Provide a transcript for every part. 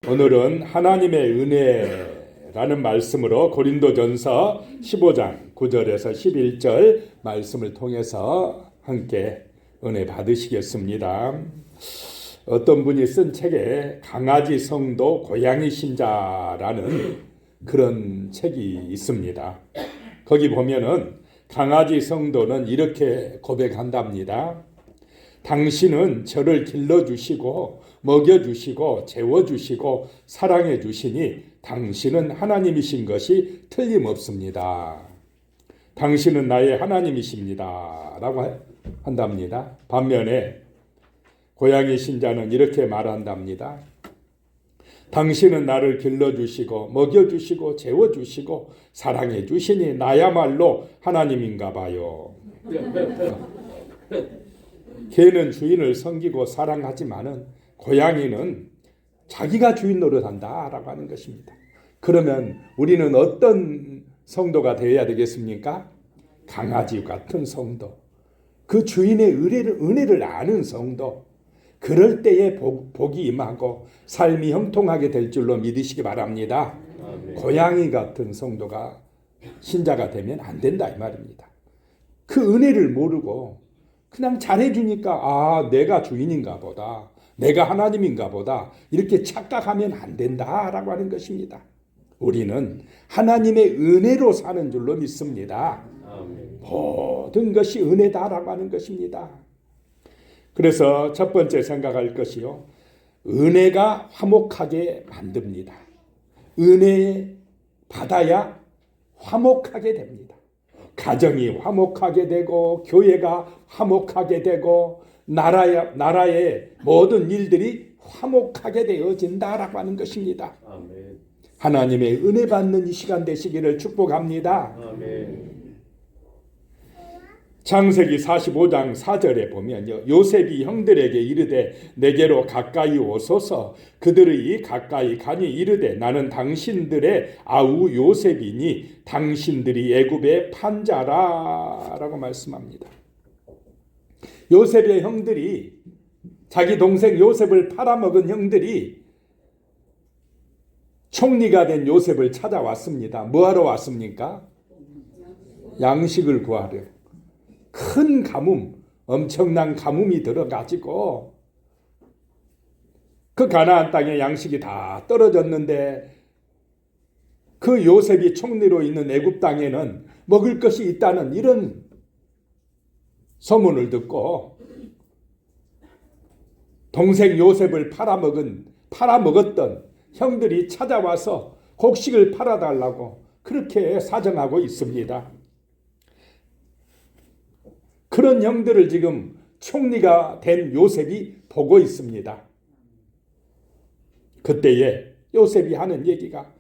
오늘은 하나님의 은혜라는 말씀으로 고린도전서 15장 9절에서 11절 말씀을 통해서 함께 은혜 받으시겠습니다. 어떤 분이 쓴 책에 강아지 성도 고양이 신자라는 그런 책이 있습니다. 거기 보면은 강아지 성도는 이렇게 고백한답니다. 당신은 저를 길러주시고 먹여주시고 재워주시고 사랑해주시니 당신은 하나님이신 것이 틀림없습니다. 당신은 나의 하나님이십니다. 라고 한답니다. 반면에 고양이 신자는 이렇게 말한답니다. 당신은 나를 길러주시고 먹여주시고 재워주시고 사랑해주시니 나야말로 하나님인가 봐요. 개는 주인을 섬기고 사랑하지만은 고양이는 자기가 주인 노릇한다 라고 하는 것입니다. 그러면 우리는 어떤 성도가 되어야 되겠습니까? 강아지 같은 성도, 그 주인의 은혜를 아는 성도, 그럴 때에 복이 임하고 삶이 형통하게 될 줄로 믿으시기 바랍니다. 고양이 같은 성도가 신자가 되면 안 된다 이 말입니다. 그 은혜를 모르고 그냥 잘해주니까 내가 주인인가 보다, 내가 하나님인가 보다 이렇게 착각하면 안 된다라고 하는 것입니다. 우리는 하나님의 은혜로 사는 줄로 믿습니다. 모든 것이 은혜다라고 하는 것입니다. 그래서 첫 번째 생각할 것이요, 은혜가 화목하게 만듭니다. 은혜 받아야 화목하게 됩니다. 가정이 화목하게 되고 교회가 화목하게 되고 나라의 모든 일들이 화목하게 되어진다라고 하는 것입니다. 아멘. 하나님의 은혜 받는 이 시간 되시기를 축복합니다. 아멘. 창세기 45장 4절에 보면요, 요셉이 형들에게 이르되 내게로 가까이 오소서. 그들이 가까이 가니 이르되 나는 당신들의 아우 요셉이니 당신들이 애굽의 판자라 라고 말씀합니다. 요셉의 형들이, 자기 동생 요셉을 팔아먹은 형들이 총리가 된 요셉을 찾아왔습니다. 뭐하러 왔습니까? 양식을 구하려. 큰 가뭄, 엄청난 가뭄이 들어가지고 그 가나안 땅에 양식이 다 떨어졌는데 그 요셉이 총리로 있는 애굽 땅에는 먹을 것이 있다는 이런 소문을 듣고 동생 요셉을 팔아먹었던 형들이 찾아와서 곡식을 팔아달라고 그렇게 사정하고 있습니다. 그런 형들을 지금 총리가 된 요셉이 보고 있습니다. 그때에 요셉이 하는 얘기가,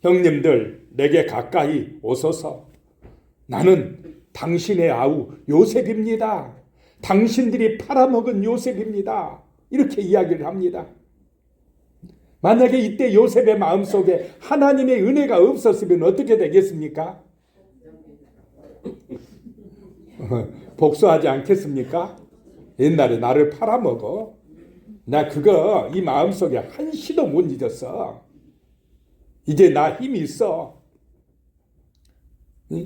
형님들 내게 가까이 오소서. 나는 당신의 아우 요셉입니다. 당신들이 팔아먹은 요셉입니다. 이렇게 이야기를 합니다. 만약에 이때 요셉의 마음속에 하나님의 은혜가 없었으면 어떻게 되겠습니까? 복수하지 않겠습니까? 옛날에 나를 팔아먹어. 나 그거 이 마음속에 한시도 못 잊었어. 이제 나 힘이 있어.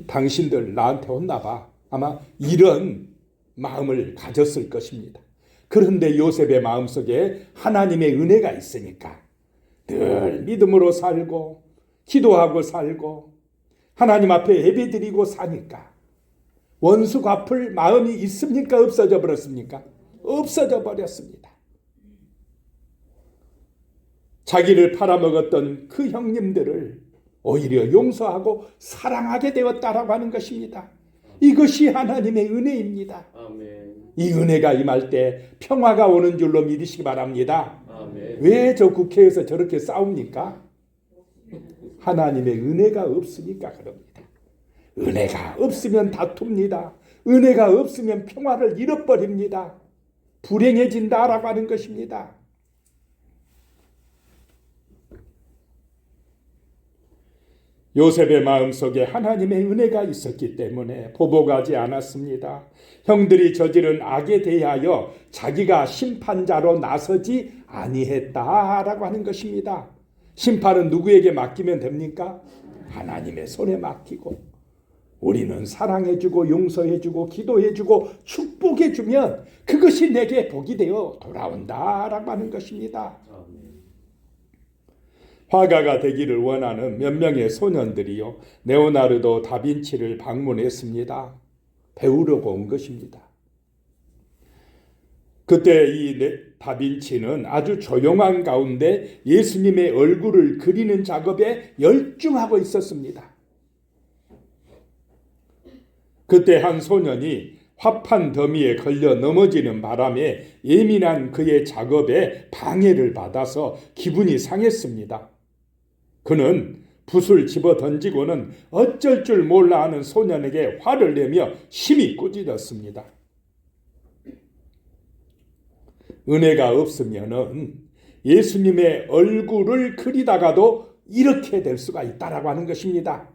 당신들 나한테 혼나 봐. 아마 이런 마음을 가졌을 것입니다. 그런데 요셉의 마음속에 하나님의 은혜가 있으니까 늘 믿음으로 살고 기도하고 살고 하나님 앞에 예배드리고 사니까 원수 갚을 마음이 있습니까? 없어져 버렸습니까? 없어져 버렸습니다. 자기를 팔아먹었던 그 형님들을 오히려 용서하고 사랑하게 되었다라고 하는 것입니다. 이것이 하나님의 은혜입니다. 아멘. 이 은혜가 임할 때 평화가 오는 줄로 믿으시기 바랍니다. 왜 저 국회에서 저렇게 싸웁니까? 하나님의 은혜가 없으니까 그럽니다. 은혜가 없으면 다툽니다. 은혜가 없으면 평화를 잃어버립니다. 불행해진다라고 하는 것입니다. 요셉의 마음속에 하나님의 은혜가 있었기 때문에 보복하지 않았습니다. 형들이 저지른 악에 대하여 자기가 심판자로 나서지 아니했다라고 하는 것입니다. 심판은 누구에게 맡기면 됩니까? 하나님의 손에 맡기고 우리는 사랑해주고 용서해주고 기도해주고 축복해주면 그것이 내게 복이 되어 돌아온다라고 하는 것입니다. 화가가 되기를 원하는 몇 명의 소년들이요 레오나르도 다빈치를 방문했습니다. 배우려고 온 것입니다. 그때 이 다빈치는 아주 조용한 가운데 예수님의 얼굴을 그리는 작업에 열중하고 있었습니다. 그때 한 소년이 화판 더미에 걸려 넘어지는 바람에 예민한 그의 작업에 방해를 받아서 기분이 상했습니다. 그는 붓을 집어 던지고는 어쩔 줄 몰라 하는 소년에게 화를 내며 심히 꾸짖었습니다. 은혜가 없으면은 예수님의 얼굴을 그리다가도 이렇게 될 수가 있다라고 하는 것입니다.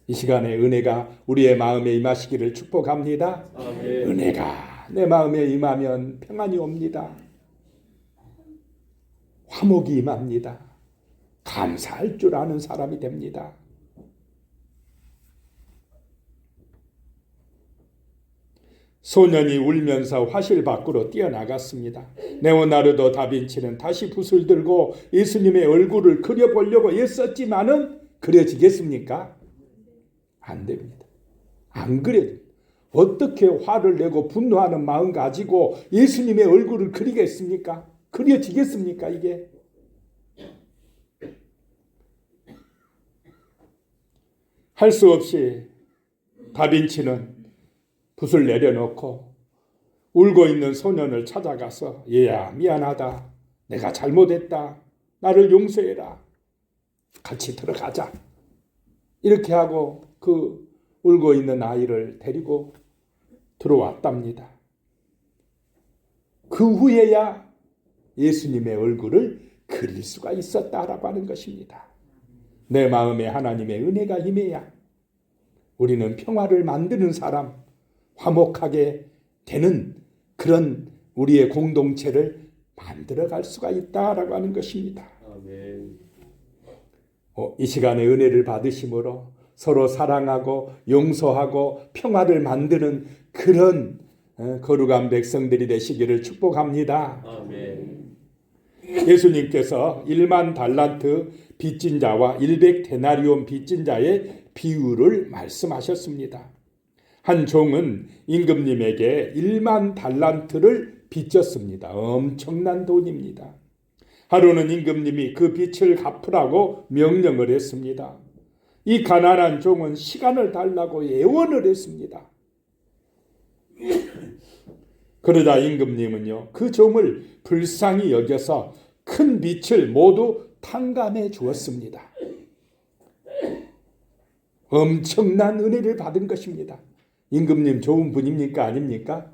이 시간에 은혜가 우리의 마음에 임하시기를 축복합니다. 아멘. 은혜가 내 마음에 임하면 평안이 옵니다. 화목이 임합니다. 감사할 줄 아는 사람이 됩니다. 소년이 울면서 화실 밖으로 뛰어나갔습니다. 레오나르도 다빈치는 다시 붓을 들고 예수님의 얼굴을 그려보려고 애썼지만은 그려지겠습니까? 안 됩니다. 안 그려집니다. 어떻게 화를 내고 분노하는 마음 가지고 예수님의 얼굴을 그리겠습니까? 그려지겠습니까 이게? 할 수 없이 다빈치는 붓을 내려놓고 울고 있는 소년을 찾아가서 얘야 미안하다. 내가 잘못했다. 나를 용서해라. 같이 들어가자. 이렇게 하고 그 울고 있는 아이를 데리고 들어왔답니다. 그 후에야 예수님의 얼굴을 그릴 수가 있었다라고 하는 것입니다. 내 마음에 하나님의 은혜가 임해야 우리는 평화를 만드는 사람, 화목하게 되는 그런 우리의 공동체를 만들어갈 수가 있다라고 하는 것입니다. 아멘. 이 시간에 은혜를 받으심으로 서로 사랑하고 용서하고 평화를 만드는 그런 거룩한 백성들이 되시기를 축복합니다. 아멘. 예수님께서 1만 달란트 빚진 자와 100데나리온 빚진 자의 비유를 말씀하셨습니다. 한 종은 임금님에게 1만 달란트를 빚졌습니다. 엄청난 돈입니다. 하루는 임금님이 그 빚을 갚으라고 명령을 했습니다. 이 가난한 종은 시간을 달라고 예언을 했습니다. 그러자 임금님은요, 그 종을 불쌍히 여겨서 큰 빚을 모두 탕감해 주었습니다. 엄청난 은혜를 받은 것입니다. 임금님 좋은 분입니까? 아닙니까?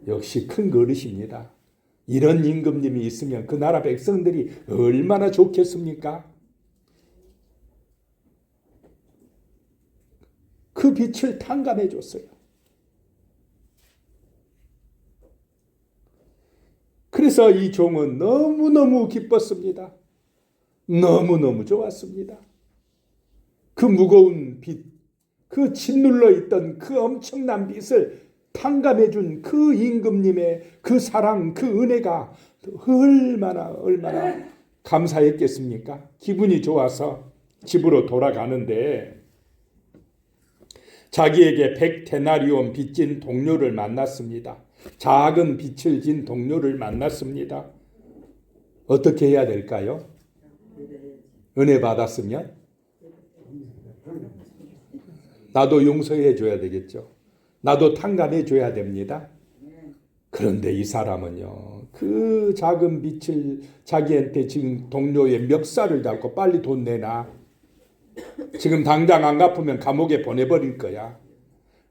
역시 큰 그릇입니다. 이런 임금님이 있으면 그 나라 백성들이 얼마나 좋겠습니까? 그 빚을 탕감해 줬어요. 그래서 이 종은 너무너무 기뻤습니다. 너무너무 좋았습니다. 그 무거운 빚, 그 짓눌러 있던 그 엄청난 빚을 탕감해 준 그 임금님의 그 사랑, 그 은혜가 얼마나 감사했겠습니까? 기분이 좋아서 집으로 돌아가는데 자기에게 100데나리온 빚진 동료를 만났습니다. 작은 빚을 진 동료를 만났습니다. 어떻게 해야 될까요? 은혜 받았으면 나도 용서해 줘야 되겠죠. 나도 탕감해 줘야 됩니다. 그런데 이 사람은요, 그 작은 빚을 자기한테 지금 동료의 멱살을 잡고 빨리 돈 내놔. 지금 당장 안 갚으면 감옥에 보내버릴 거야.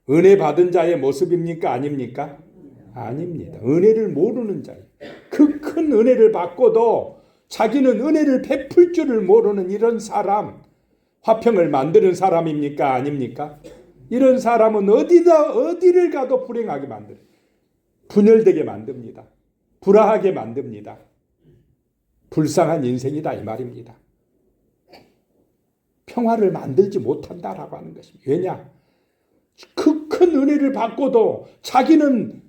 은혜 받은 자의 모습입니까? 아닙니까? 아닙니다. 은혜를 모르는 자예요. 그 큰 은혜를 받고도 자기는 은혜를 베풀 줄을 모르는 이런 사람, 화평을 만드는 사람입니까? 아닙니까? 이런 사람은 어디를 가도 불행하게 만들어요. 분열되게 만듭니다. 불화하게 만듭니다. 불쌍한 인생이다 이 말입니다. 평화를 만들지 못한다라고 하는 것입니다. 왜냐? 그 큰 은혜를 받고도 자기는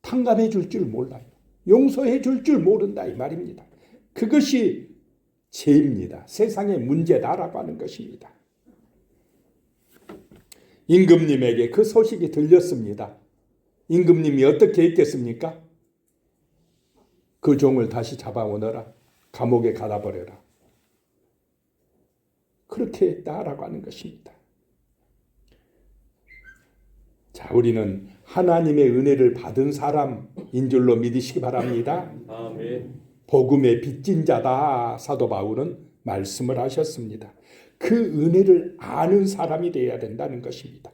탕감해 줄 줄 몰라요. 용서해 줄 줄 모른다 이 말입니다. 그것이 죄입니다. 세상의 문제다라고 하는 것입니다. 임금님에게 그 소식이 들렸습니다. 임금님이 어떻게 했겠습니까? 그 종을 다시 잡아오너라. 감옥에 가다버려라. 그렇게 했다라고 하는 것입니다. 자, 우리는 하나님의 은혜를 받은 사람인 줄로 믿으시기 바랍니다. 아멘. 복음의 빚진 자다 사도 바울은 말씀을 하셨습니다. 그 은혜를 아는 사람이 되어야 된다는 것입니다.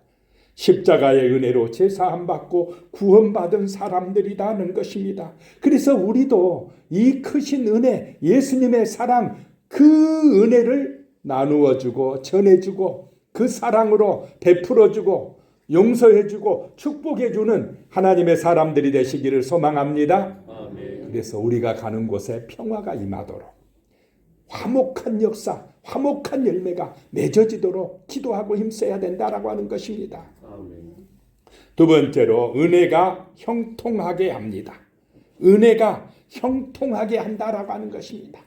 십자가의 은혜로 제사함 받고 구원받은 사람들이라는 것입니다. 그래서 우리도 이 크신 은혜, 예수님의 사랑, 그 은혜를 나누어주고 전해주고 그 사랑으로 베풀어주고 용서해주고 축복해주는 하나님의 사람들이 되시기를 소망합니다. 아멘. 그래서 우리가 가는 곳에 평화가 임하도록 화목한 역사, 화목한 열매가 맺어지도록 기도하고 힘써야 된다라고 하는 것입니다. 아멘. 두 번째로 은혜가 형통하게 합니다. 은혜가 형통하게 한다라고 하는 것입니다.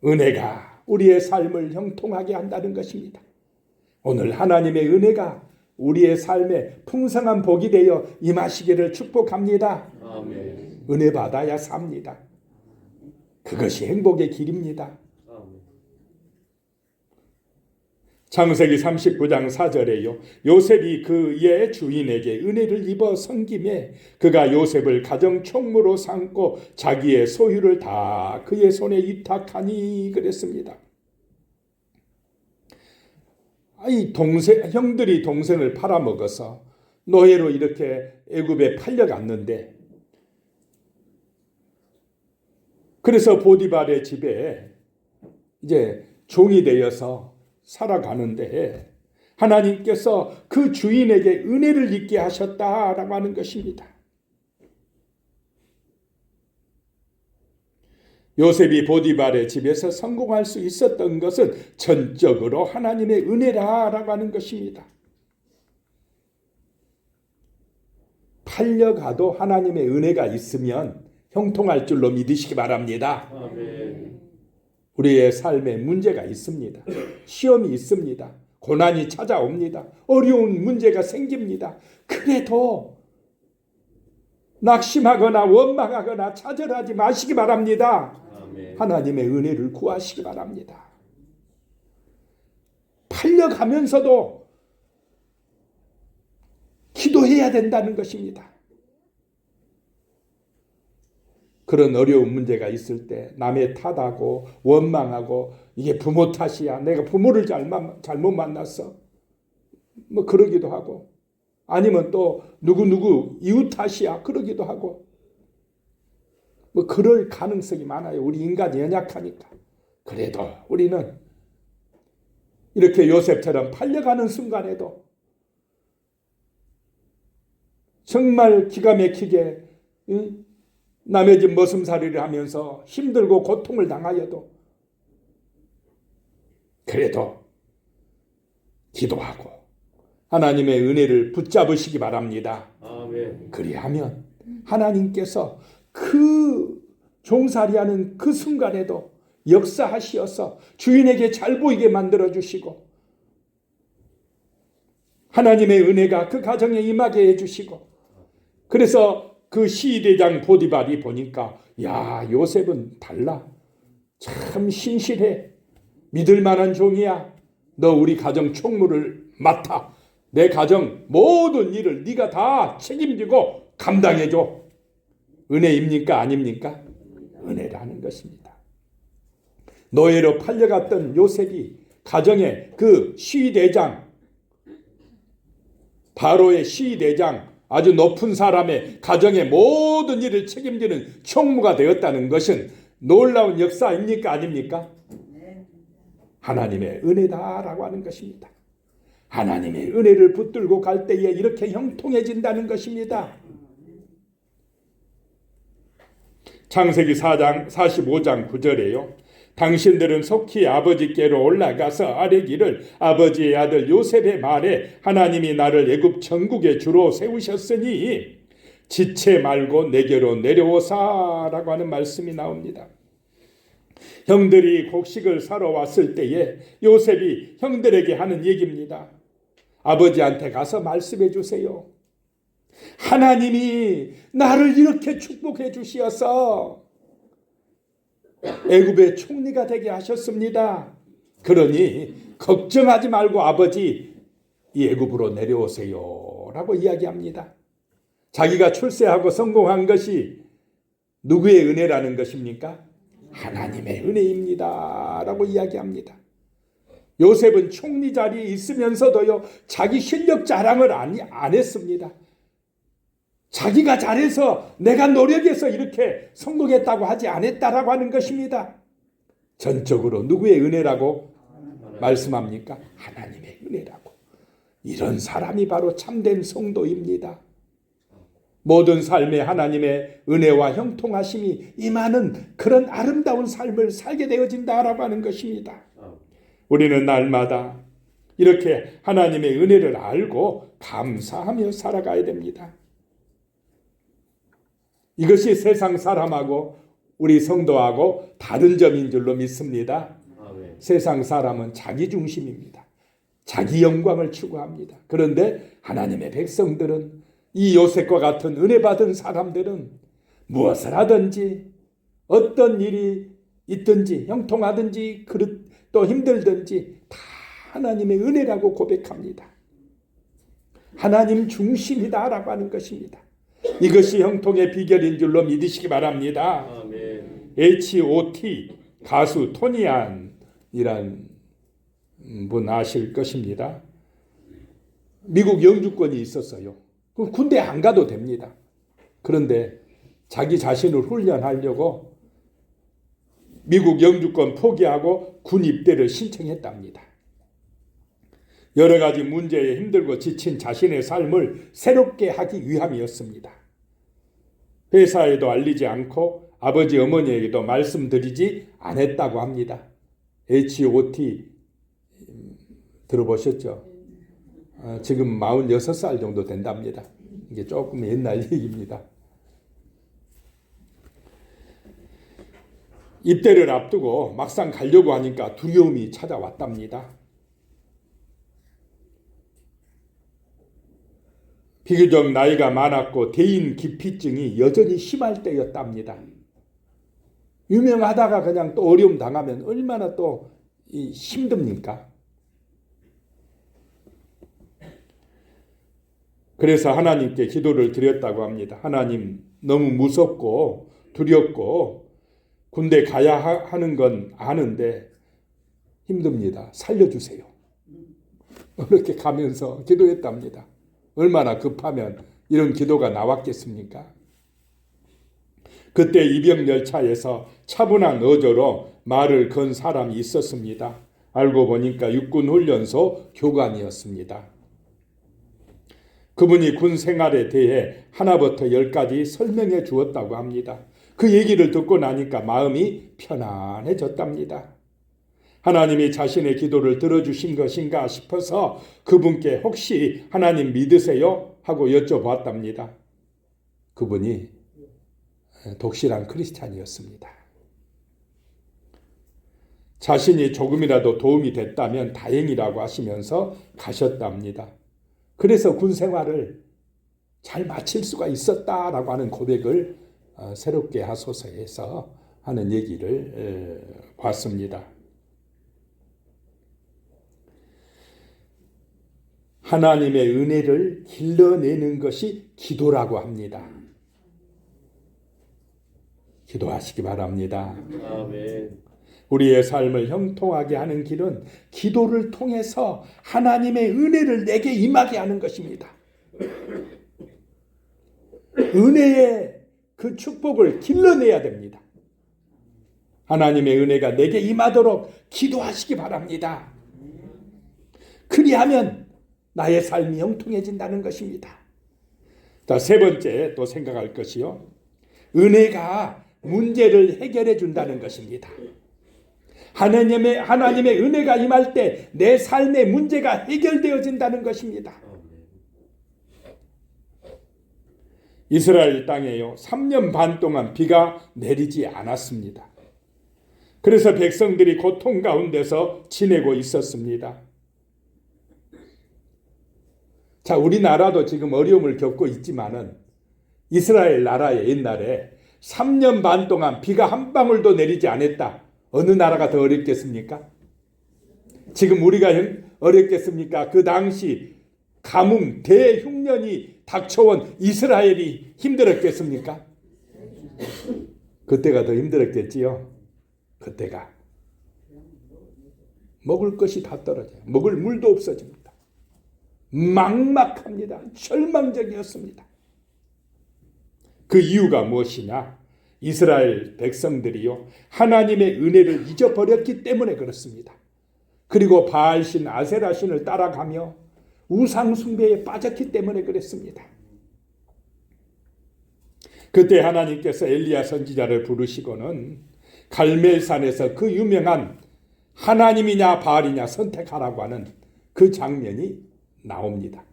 은혜가 우리의 삶을 형통하게 한다는 것입니다. 오늘 하나님의 은혜가 우리의 삶에 풍성한 복이 되어 임하시기를 축복합니다. 아멘. 은혜 받아야 삽니다. 그것이 행복의 길입니다. 아멘. 창세기 39장 4절에요. 요셉이 그의 주인에게 은혜를 입어 섬김에 그가 요셉을 가정 총무로 삼고 자기의 소유를 다 그의 손에 위탁하니 그랬습니다. 이 형들이 동생을 팔아먹어서 노예로 이렇게 애굽에 팔려갔는데, 그래서 보디발의 집에 이제 종이 되어서 살아가는데 하나님께서 그 주인에게 은혜를 있게 하셨다라고 하는 것입니다. 요셉이 보디발의 집에서 성공할 수 있었던 것은 전적으로 하나님의 은혜라고 하는 것입니다. 팔려가도 하나님의 은혜가 있으면 형통할 줄로 믿으시기 바랍니다. 아멘. 우리의 삶에 문제가 있습니다. 시험이 있습니다. 고난이 찾아옵니다. 어려운 문제가 생깁니다. 그래도 낙심하거나 원망하거나 좌절하지 마시기 바랍니다. 아멘. 하나님의 은혜를 구하시기 바랍니다. 팔려가면서도 기도해야 된다는 것입니다. 그런 어려운 문제가 있을 때 남의 탓하고 원망하고 이게 부모 탓이야. 내가 부모를 잘못 만났어. 뭐 그러기도 하고, 아니면 또 누구 이웃 탓이야. 그러기도 하고, 뭐 그럴 가능성이 많아요. 우리 인간이 연약하니까. 그래도 우리는 이렇게 요셉처럼 팔려가는 순간에도 정말 기가 막히게 남의 집 머슴살이를 하면서 힘들고 고통을 당하여도 그래도 기도하고 하나님의 은혜를 붙잡으시기 바랍니다. 아멘. 그리하면 하나님께서 그 종살이하는 그 순간에도 역사하시어서 주인에게 잘 보이게 만들어주시고 하나님의 은혜가 그 가정에 임하게 해주시고, 그래서 그 시대장 보디발이 보니까 야, 요셉은 달라. 참 신실해. 믿을 만한 종이야. 너 우리 가정 총무를 맡아. 내 가정 모든 일을 네가 다 책임지고 감당해줘. 은혜입니까? 아닙니까? 은혜라는 것입니다. 노예로 팔려갔던 요셉이 가정의 그 시대장, 바로의 시대장, 아주 높은 사람의 가정의 모든 일을 책임지는 총무가 되었다는 것은 놀라운 역사입니까? 아닙니까? 하나님의 은혜다라고 하는 것입니다. 하나님의 은혜를 붙들고 갈 때에 이렇게 형통해진다는 것입니다. 창세기 4장 45장 9절에요. 당신들은 속히 아버지께로 올라가서 아뢰기를 아버지의 아들 요셉의 말에 하나님이 나를 애굽 전국의 주로 세우셨으니 지체 말고 내게로 내려오사라고 하는 말씀이 나옵니다. 형들이 곡식을 사러 왔을 때에 요셉이 형들에게 하는 얘기입니다. 아버지한테 가서 말씀해 주세요. 하나님이 나를 이렇게 축복해 주시어서 애굽의 총리가 되게 하셨습니다. 그러니 걱정하지 말고 아버지 이 애굽으로 내려오세요 라고 이야기합니다. 자기가 출세하고 성공한 것이 누구의 은혜라는 것입니까? 하나님의 은혜입니다 라고 이야기합니다. 요셉은 총리 자리에 있으면서도요 자기 실력 자랑을 안 했습니다. 자기가 잘해서 내가 노력해서 이렇게 성공했다고 하지 않았다라고 하는 것입니다. 전적으로 누구의 은혜라고 말씀합니까? 하나님의 은혜라고. 이런 사람이 바로 참된 성도입니다. 모든 삶에 하나님의 은혜와 형통하심이 임하는 그런 아름다운 삶을 살게 되어진다라고 하는 것입니다. 우리는 날마다 이렇게 하나님의 은혜를 알고 감사하며 살아가야 됩니다. 이것이 세상 사람하고 우리 성도하고 다른 점인 줄로 믿습니다. 세상 사람은 자기 중심입니다. 자기 영광을 추구합니다. 그런데 하나님의 백성들은 이 요셉과 같은 은혜 받은 사람들은 무엇을 하든지 어떤 일이 있든지 형통하든지 또 힘들든지 다 하나님의 은혜라고 고백합니다. 하나님 중심이다라고 하는 것입니다. 이것이 형통의 비결인 줄로 믿으시기 바랍니다. 아멘. H.O.T. 가수 토니안이란 분 아실 것입니다. 미국 영주권이 있었어요. 군대 안 가도 됩니다. 그런데 자기 자신을 훈련하려고 미국 영주권 포기하고 군 입대를 신청했답니다. 여러 가지 문제에 힘들고 지친 자신의 삶을 새롭게 하기 위함이었습니다. 회사에도 알리지 않고 아버지 어머니에게도 말씀드리지 않았다고 합니다. H.O.T. 들어보셨죠? 지금 46살 정도 된답니다. 이게 조금 옛날 얘기입니다. 입대를 앞두고 막상 가려고 하니까 두려움이 찾아왔답니다. 비교적 나이가 많았고 대인 기피증이 여전히 심할 때였답니다. 유명하다가 그냥 또 어려움 당하면 얼마나 또 힘듭니까? 그래서 하나님께 기도를 드렸다고 합니다. 하나님, 너무 무섭고 두렵고 군대 가야 하는 건 아는데 힘듭니다. 살려주세요. 이렇게 가면서 기도했답니다. 얼마나 급하면 이런 기도가 나왔겠습니까? 그때 이병열차에서 차분한 어조로 말을 건 사람이 있었습니다. 알고 보니까 육군훈련소 교관이었습니다. 그분이 군 생활에 대해 하나부터 10까지 설명해 주었다고 합니다. 그 얘기를 듣고 나니까 마음이 편안해졌답니다. 하나님이 자신의 기도를 들어주신 것인가 싶어서 그분께 혹시 하나님 믿으세요? 하고 여쭤봤답니다. 그분이 독실한 크리스찬이었습니다. 자신이 조금이라도 도움이 됐다면 다행이라고 하시면서 가셨답니다. 그래서 군 생활을 잘 마칠 수가 있었다라고 하는 고백을 새롭게 하소서에서 하는 얘기를 봤습니다. 하나님의 은혜를 길러내는 것이 기도라고 합니다. 기도하시기 바랍니다. 아멘. 우리의 삶을 형통하게 하는 길은 기도를 통해서 하나님의 은혜를 내게 임하게 하는 것입니다. 은혜의 그 축복을 길러내야 됩니다. 하나님의 은혜가 내게 임하도록 기도하시기 바랍니다. 그리하면 나의 삶이 형통해진다는 것입니다. 자, 세 번째 또 생각할 것이요. 은혜가 문제를 해결해 준다는 것입니다. 하나님의 은혜가 임할 때 내 삶의 문제가 해결되어진다는 것입니다. 이스라엘 땅에요 3년 반 동안 비가 내리지 않았습니다. 그래서 백성들이 고통 가운데서 지내고 있었습니다. 자, 우리나라도 지금 어려움을 겪고 있지만은 이스라엘 나라의 옛날에 3년 반 동안 비가 한 방울도 내리지 않았다. 어느 나라가 더 어렵겠습니까? 지금 우리가 어렵겠습니까? 그 당시 가뭄 대흉년이 닥쳐온 이스라엘이 힘들었겠습니까? 그때가 더 힘들었겠지요. 그때가 먹을 것이 다 떨어져요. 먹을 물도 없어집니다. 막막합니다. 절망적이었습니다. 그 이유가 무엇이냐? 이스라엘 백성들이요 하나님의 은혜를 잊어버렸기 때문에 그렇습니다. 그리고 바알신 아세라신을 따라가며 우상 숭배에 빠졌기 때문에 그랬습니다. 그때 하나님께서 엘리야 선지자를 부르시고는 갈멜산에서 그 유명한 하나님이냐 바알이냐 선택하라고 하는 그 장면이 나옵니다.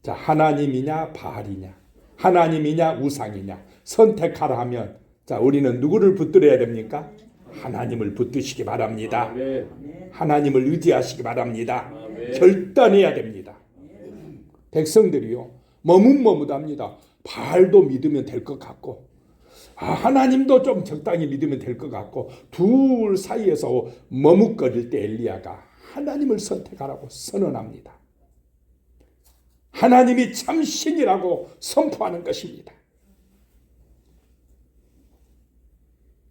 자, 하나님이냐 바알이냐, 하나님이냐 우상이냐 선택하라 하면 자, 우리는 누구를 붙들어야 됩니까? 하나님을 붙드시기 바랍니다. 아멘. 하나님을 의지하시기 바랍니다. 아멘. 결단해야 됩니다. 백성들이요 머뭇머뭇합니다. 바알도 믿으면 될 것 같고 하나님도 좀 적당히 믿으면 될 것 같고 둘 사이에서 머뭇거릴 때 엘리야가 하나님을 선택하라고 선언합니다. 하나님이 참 신이라고 선포하는 것입니다.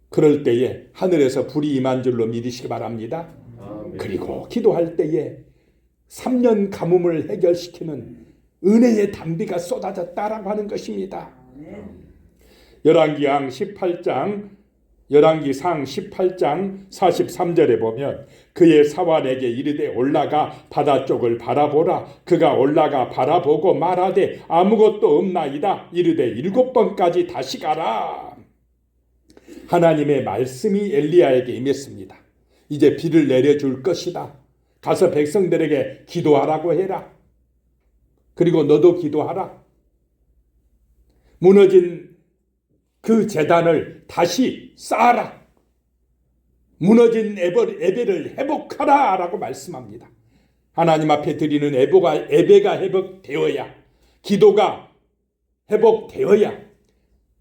그럴 때에 하늘에서 불이 임한 줄로 믿으시기 바랍니다. 아멘. 그리고 기도할 때에 3년 가뭄을 해결시키는 은혜의 단비가 쏟아졌다라고 하는 것입니다. 열왕기상 18장 43절에 보면 그의 사환에게 이르되 올라가 바다 쪽을 바라보라. 그가 올라가 바라보고 말하되 아무것도 없나이다. 이르되 7번까지 다시 가라. 하나님의 말씀이 엘리야에게 임했습니다. 이제 비를 내려줄 것이다. 가서 백성들에게 기도하라고 해라. 그리고 너도 기도하라. 무너진 그 제단을 다시 쌓아라. 무너진 예배를 회복하라 라고 말씀합니다. 하나님 앞에 드리는 예배가 회복되어야, 기도가 회복되어야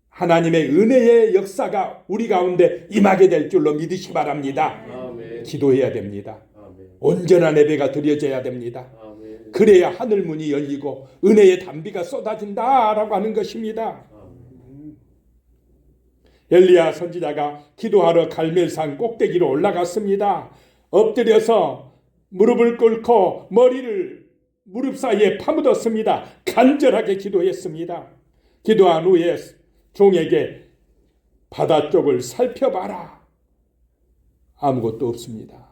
하나님의 은혜의 역사가 우리 가운데 임하게 될 줄로 믿으시기 바랍니다. 아멘. 기도해야 됩니다. 아멘. 온전한 예배가 드려져야 됩니다. 아멘. 그래야 하늘 문이 열리고 은혜의 단비가 쏟아진다라고 하는 것입니다. 엘리야 선지자가 기도하러 갈멜산 꼭대기로 올라갔습니다. 엎드려서 무릎을 꿇고 머리를 무릎 사이에 파묻었습니다. 간절하게 기도했습니다. 기도한 후에 종에게 바다 쪽을 살펴봐라. 아무것도 없습니다.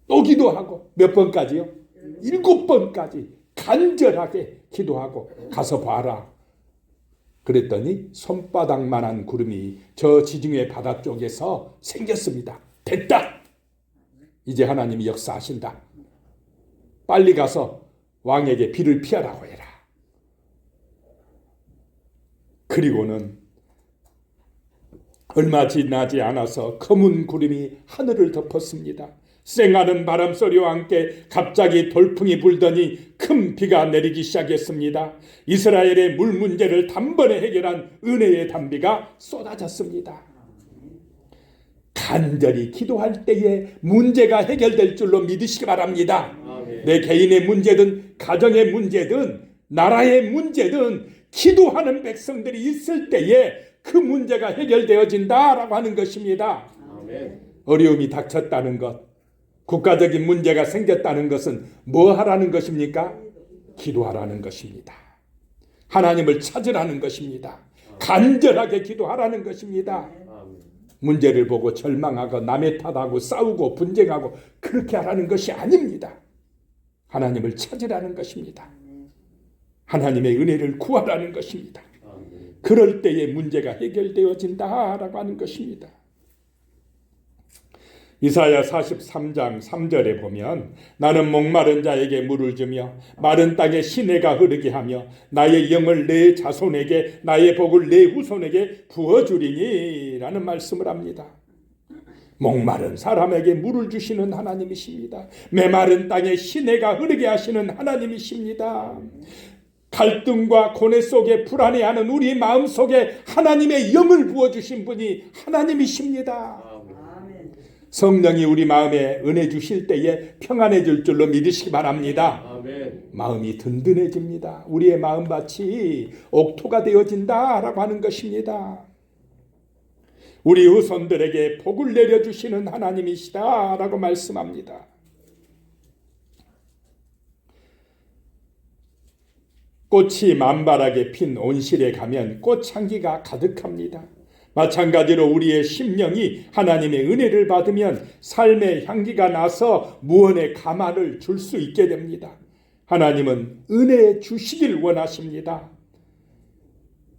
또 기도하고 몇 번까지요? 7번까지 간절하게 기도하고 가서 봐라. 그랬더니 손바닥만한 구름이 저 지중해 바다 쪽에서 생겼습니다. 됐다. 이제 하나님이 역사하신다. 빨리 가서 왕에게 비를 피하라고 해라. 그리고는 얼마 지나지 않아서 검은 구름이 하늘을 덮었습니다. 쌩하는 바람 소리와 함께 갑자기 돌풍이 불더니 큰 비가 내리기 시작했습니다. 이스라엘의 물 문제를 단번에 해결한 은혜의 단비가 쏟아졌습니다. 간절히 기도할 때에 문제가 해결될 줄로 믿으시기 바랍니다. 아멘. 내 개인의 문제든 가정의 문제든 나라의 문제든 기도하는 백성들이 있을 때에 그 문제가 해결되어진다라고 하는 것입니다. 아멘. 어려움이 닥쳤다는 것, 국가적인 문제가 생겼다는 것은 뭐 하라는 것입니까? 기도하라는 것입니다. 하나님을 찾으라는 것입니다. 간절하게 기도하라는 것입니다. 아멘. 문제를 보고 절망하고 남의 탓하고 싸우고 분쟁하고 그렇게 하라는 것이 아닙니다. 하나님을 찾으라는 것입니다. 하나님의 은혜를 구하라는 것입니다. 아멘. 그럴 때에 문제가 해결되어진다라고 하는 것입니다. 이사야 43장 3절에 보면 나는 목마른 자에게 물을 주며 마른 땅에 시내가 흐르게 하며 나의 영을 내 자손에게 나의 복을 내 후손에게 부어주리니 라는 말씀을 합니다. 목마른 사람에게 물을 주시는 하나님이십니다. 메마른 땅에 시내가 흐르게 하시는 하나님이십니다. 갈등과 고뇌 속에 불안해하는 우리 마음 속에 하나님의 영을 부어주신 분이 하나님이십니다. 성령이 우리 마음에 은혜 주실 때에 평안해질 줄로 믿으시기 바랍니다. 아멘. 마음이 든든해집니다. 우리의 마음밭이 옥토가 되어진다라고 하는 것입니다. 우리 후손들에게 복을 내려주시는 하나님이시다라고 말씀합니다. 꽃이 만발하게 핀 온실에 가면 꽃향기가 가득합니다. 마찬가지로 우리의 심령이 하나님의 은혜를 받으면 삶의 향기가 나서 무언의 감화를 줄 수 있게 됩니다. 하나님은 은혜 주시길 원하십니다.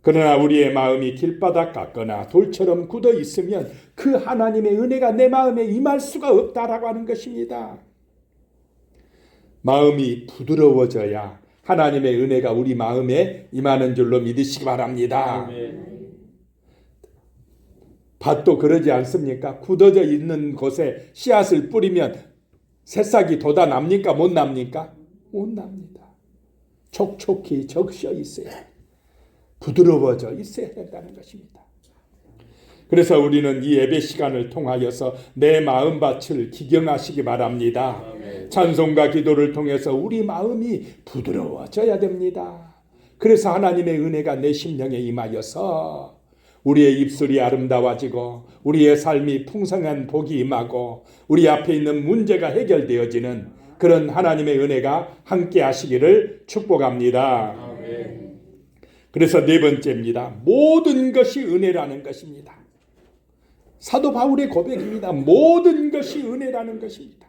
그러나 우리의 마음이 길바닥 같거나 돌처럼 굳어 있으면 그 하나님의 은혜가 내 마음에 임할 수가 없다라고 하는 것입니다. 마음이 부드러워져야 하나님의 은혜가 우리 마음에 임하는 줄로 믿으시기 바랍니다. 아멘. 밭도 그러지 않습니까? 굳어져 있는 곳에 씨앗을 뿌리면 새싹이 돋아납니까? 못 납니까? 못 납니다. 촉촉히 적셔 있어야 부드러워져 있어야 된다는 것입니다. 그래서 우리는 이 예배 시간을 통하여서 내 마음밭을 기경하시기 바랍니다. 아멘. 찬송과 기도를 통해서 우리 마음이 부드러워져야 됩니다. 그래서 하나님의 은혜가 내 심령에 임하여서 우리의 입술이 아름다워지고 우리의 삶이 풍성한 복이 임하고 우리 앞에 있는 문제가 해결되어지는 그런 하나님의 은혜가 함께 하시기를 축복합니다. 아멘. 그래서 네 번째입니다. 모든 것이 은혜라는 것입니다. 사도 바울의 고백입니다. 모든 것이 은혜라는 것입니다.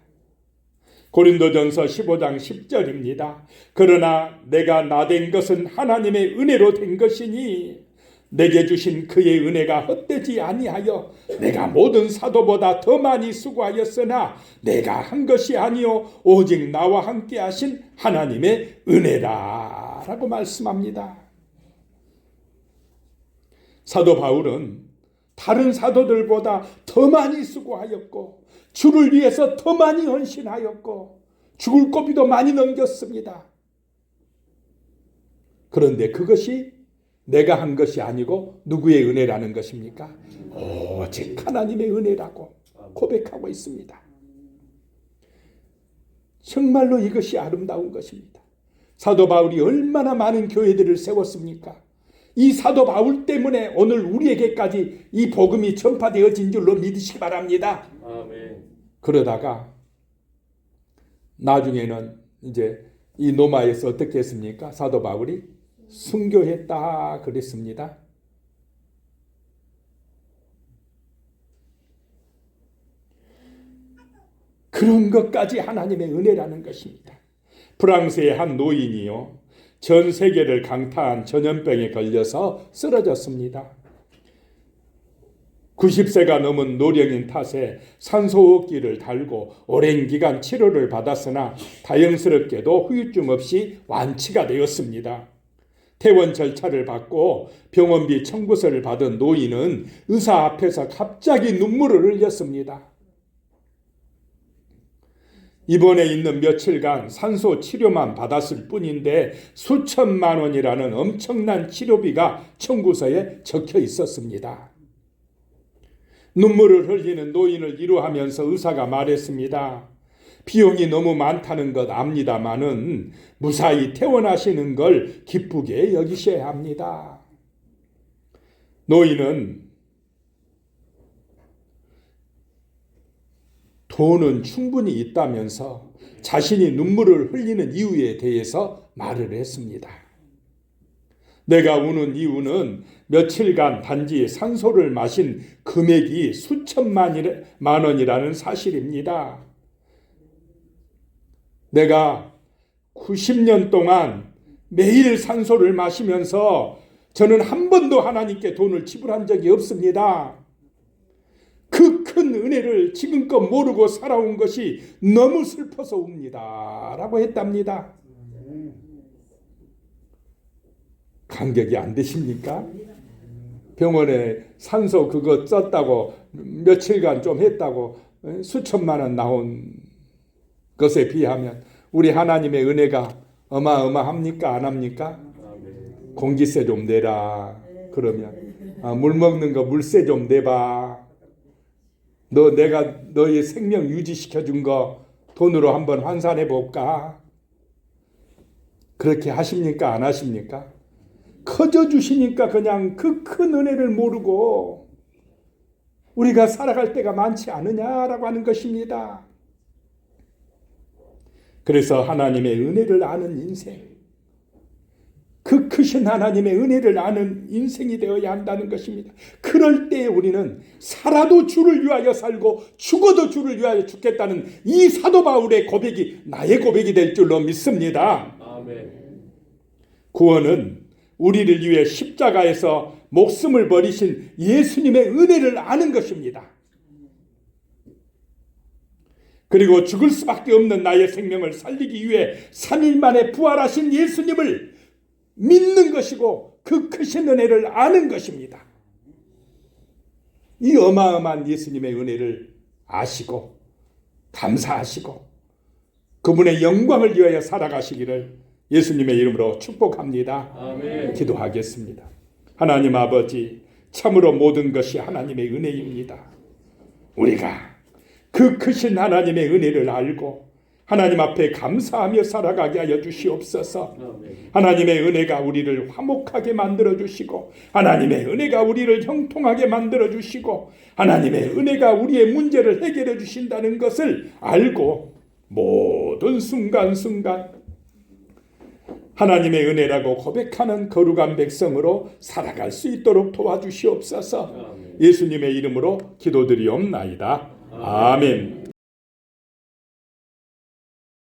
고린도전서 15장 10절입니다. 그러나 내가 나된 것은 하나님의 은혜로 된 것이니 내게 주신 그의 은혜가 헛되지 아니하여 내가 모든 사도보다 더 많이 수고하였으나 내가 한 것이 아니요 오직 나와 함께 하신 하나님의 은혜라 라고 말씀합니다. 사도 바울은 다른 사도들보다 더 많이 수고하였고 주를 위해서 더 많이 헌신하였고 죽을 고비도 많이 넘겼습니다. 그런데 그것이 내가 한 것이 아니고 누구의 은혜라는 것입니까? 오직 하나님의 은혜라고 고백하고 있습니다. 정말로 이것이 아름다운 것입니다. 사도 바울이 얼마나 많은 교회들을 세웠습니까? 이 사도 바울 때문에 오늘 우리에게까지 이 복음이 전파되어진 줄로 믿으시기 바랍니다. 아멘. 그러다가 나중에는 이제 이 로마에서 어떻게 했습니까? 사도 바울이 순교했다 그랬습니다. 그런 것까지 하나님의 은혜라는 것입니다. 프랑스의 한 노인이요, 전 세계를 강타한 전염병에 걸려서 쓰러졌습니다. 90세가 넘은 노령인 탓에 산소호흡기를 달고 오랜 기간 치료를 받았으나 다행스럽게도 후유증 없이 완치가 되었습니다. 퇴원 절차를 받고 병원비 청구서를 받은 노인은 의사 앞에서 갑자기 눈물을 흘렸습니다. 입원해 있는 며칠간 산소 치료만 받았을 뿐인데 수천만 원이라는 엄청난 치료비가 청구서에 적혀 있었습니다. 눈물을 흘리는 노인을 위로하면서 의사가 말했습니다. 비용이 너무 많다는 것 압니다마는 무사히 퇴원하시는 걸 기쁘게 여기셔야 합니다. 노인은 돈은 충분히 있다면서 자신이 눈물을 흘리는 이유에 대해서 말을 했습니다. 내가 우는 이유는 며칠간 단지 산소를 마신 금액이 수천만 원이라는 사실입니다. 내가 90년 동안 매일 산소를 마시면서 저는 한 번도 하나님께 돈을 지불한 적이 없습니다. 그 큰 은혜를 지금껏 모르고 살아온 것이 너무 슬퍼서 웁니다. 라고 했답니다. 감격이 안 되십니까? 병원에 산소 그거 썼다고 며칠간 좀 했다고 수천만 원 나온 것에 비하면 우리 하나님의 은혜가 어마어마합니까? 안 합니까? 공기세 좀 내라. 그러면 물 먹는 거 물세 좀 내봐. 내가 너의 생명 유지시켜 준 거 돈으로 한번 환산해 볼까? 그렇게 하십니까? 안 하십니까? 커져 주시니까 그냥 그 큰 은혜를 모르고 우리가 살아갈 때가 많지 않으냐라고 하는 것입니다. 그래서 하나님의 은혜를 아는 인생, 그 크신 하나님의 은혜를 아는 인생이 되어야 한다는 것입니다. 그럴 때 우리는 살아도 주를 위하여 살고 죽어도 주를 위하여 죽겠다는 이 사도 바울의 고백이 나의 고백이 될 줄로 믿습니다. 아멘. 구원은 우리를 위해 십자가에서 목숨을 버리신 예수님의 은혜를 아는 것입니다. 그리고 죽을 수밖에 없는 나의 생명을 살리기 위해 3일 만에 부활하신 예수님을 믿는 것이고 그 크신 은혜를 아는 것입니다. 이 어마어마한 예수님의 은혜를 아시고 감사하시고 그분의 영광을 위하여 살아가시기를 예수님의 이름으로 축복합니다. 아멘. 기도하겠습니다. 하나님 아버지, 참으로 모든 것이 하나님의 은혜입니다. 우리가 그 크신 하나님의 은혜를 알고 하나님 앞에 감사하며 살아가게 하여 주시옵소서. 하나님의 은혜가 우리를 화목하게 만들어 주시고 하나님의 은혜가 우리를 형통하게 만들어 주시고 하나님의 은혜가 우리의 문제를 해결해 주신다는 것을 알고 모든 순간순간 하나님의 은혜라고 고백하는 거룩한 백성으로 살아갈 수 있도록 도와주시옵소서. 예수님의 이름으로 기도드리옵나이다. 아멘.